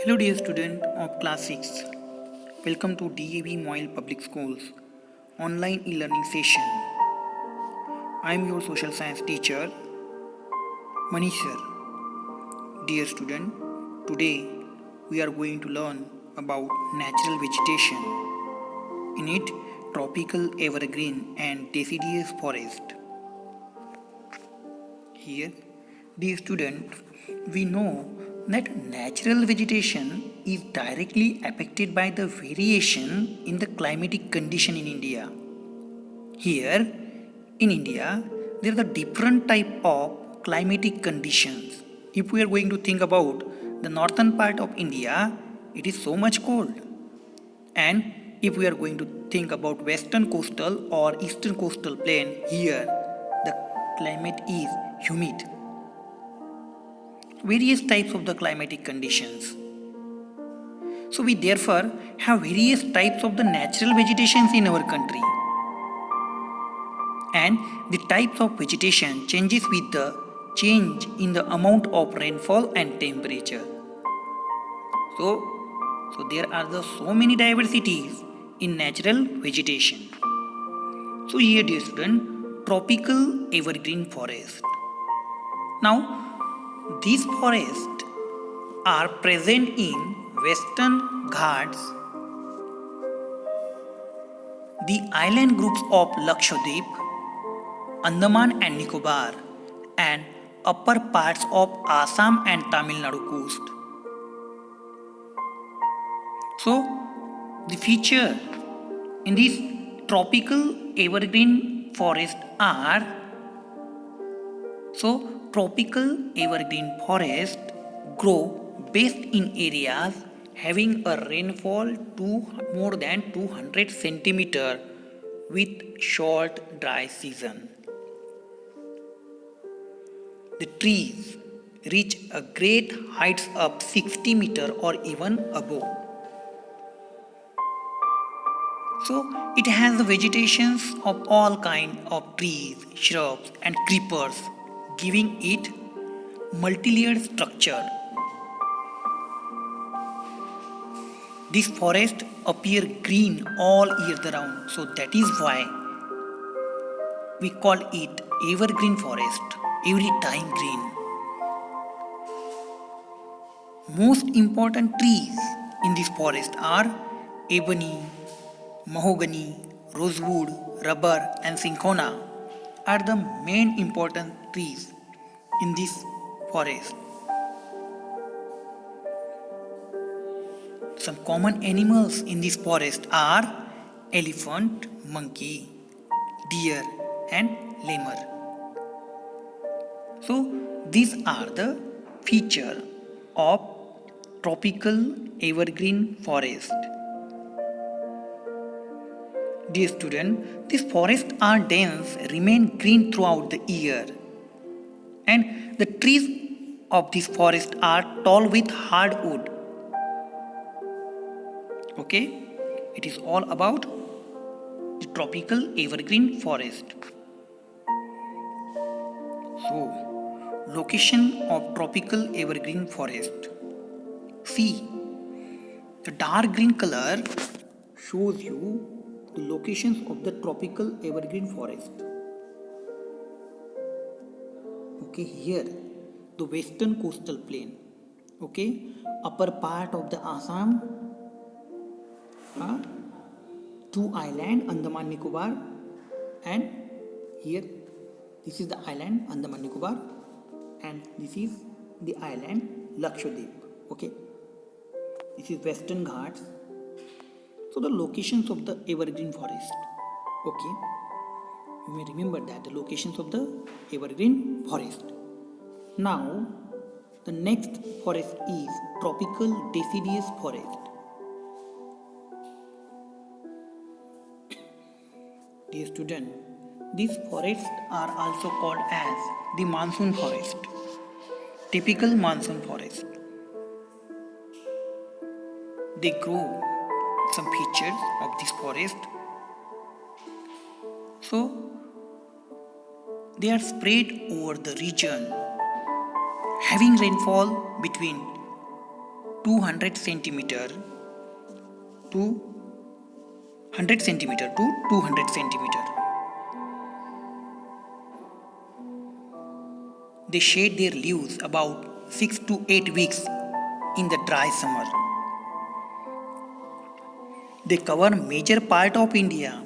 Hello dear student of class 6. Welcome to DAV Moyle Public Schools online e-learning session. I am your social science teacher Manish sir. Dear student, today we are going to learn about natural vegetation. In it, tropical evergreen and deciduous forest. Here, dear student, we know that natural vegetation is directly affected by the variation in the climatic condition in India. Here, in India, there are the different type of climatic conditions. If we are going to think about the northern part of India, it is so much cold. And if we are going to think about western coastal or eastern coastal plain, here the climate is humid. Various types of the climatic conditions. So we therefore have various types of the natural vegetations in our country. And the types of vegetation changes with the change in the amount of rainfall and temperature. So there are so many diversities in natural vegetation. So here dear student, tropical evergreen forest. Now these forests are present in Western Ghats, the island groups of Lakshadweep, Andaman and Nicobar, and upper parts of Assam and Tamil Nadu coast. So, the feature in these tropical evergreen forest are tropical evergreen forest grow best in areas having a rainfall to more than 200 centimeter with short dry season. The trees reach a great heights of 60 meter or even above. So it has the vegetations of all kind of trees, shrubs and creepers, giving it multi-layered structure. These forests appear green all year round, so that is why we call it evergreen forest, every time green. Most important trees in this forest are ebony, mahogany, rosewood, rubber and cinchona are the main important trees in this forest. Some common animals in this forest are elephant, monkey, deer and lemur. So these are the feature of tropical evergreen forest. Dear student, these forests are dense, remain green throughout the year. And the trees of this forest are tall with hardwood. Okay, it is all about the tropical evergreen forest. So, location of tropical evergreen forest. See, the dark green color shows you the locations of the tropical evergreen forest. Okay, here the western coastal plain. Okay, upper part of the Assam, two island Andaman Nicobar, and here this is the island Andaman Nicobar, and this is the island Lakshadweep. Okay, this is Western Ghats. So the locations of the evergreen forest. Okay, you may remember that the locations of the evergreen forest. Now the next forest is tropical deciduous forest. Dear student, these forests are also called as the monsoon forest, typical monsoon forest. They grow some features of this forest. So they are spread over the region, having rainfall between 200 centimeter to 100 centimeter to 200 centimeter. They shed their leaves about 6 to 8 weeks in the dry summer. They cover major part of India.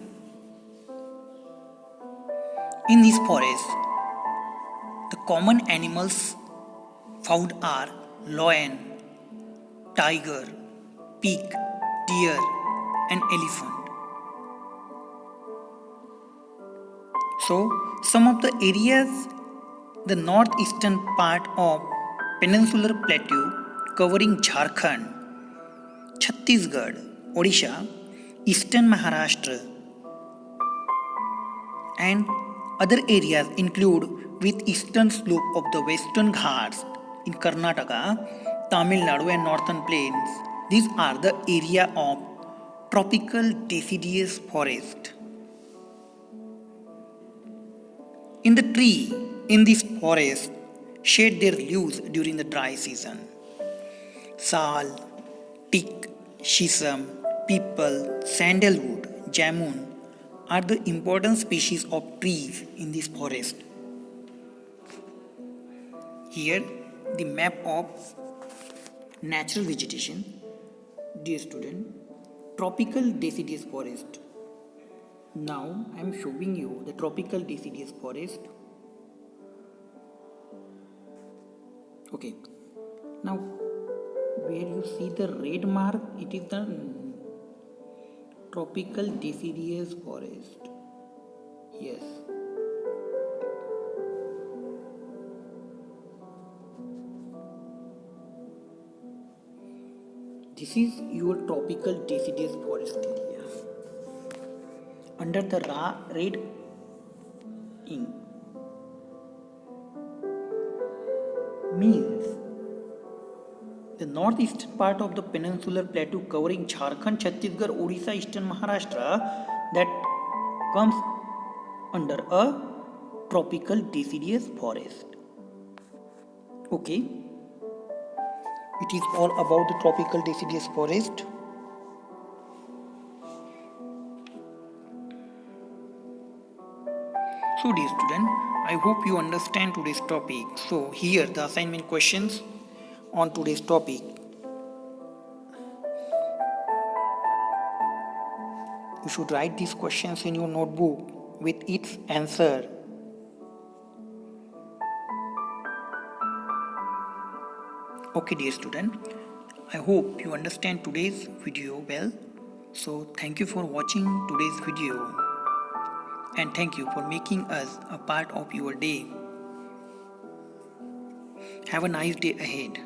In this forest, the common animals found are lion, tiger, pig, deer, and elephant. So, some of the areas, the northeastern part of peninsular plateau covering Jharkhand, Chhattisgarh, Odisha, eastern Maharashtra, and other areas include with eastern slope of the western Ghats in Karnataka, Tamil Nadu and northern plains. These are the area of tropical deciduous forest. In the tree in this forest shed their leaves during the dry season. Sal, teak, shisham, peepal, sandalwood, jamun are the important species of trees in this forest. Here, the map of natural vegetation, dear student, tropical deciduous forest. Now, I am showing you the tropical deciduous forest. Okay. Now, where you see the red mark, it is the tropical deciduous forest. Yes. This is your tropical deciduous forest area. Under the red ink means the northeastern part of the peninsular plateau covering Jharkhand, Chhattisgarh, Odisha, eastern Maharashtra that comes under a tropical deciduous forest. Okay, it is all about the tropical deciduous forest. So dear student, I hope you understand today's topic. So here the assignment questions on today's topic. You should write these questions in your notebook with its answer. Okay dear student, I hope you understand today's video well. So thank you for watching today's video and thank you for making us a part of your day. Have a nice day ahead.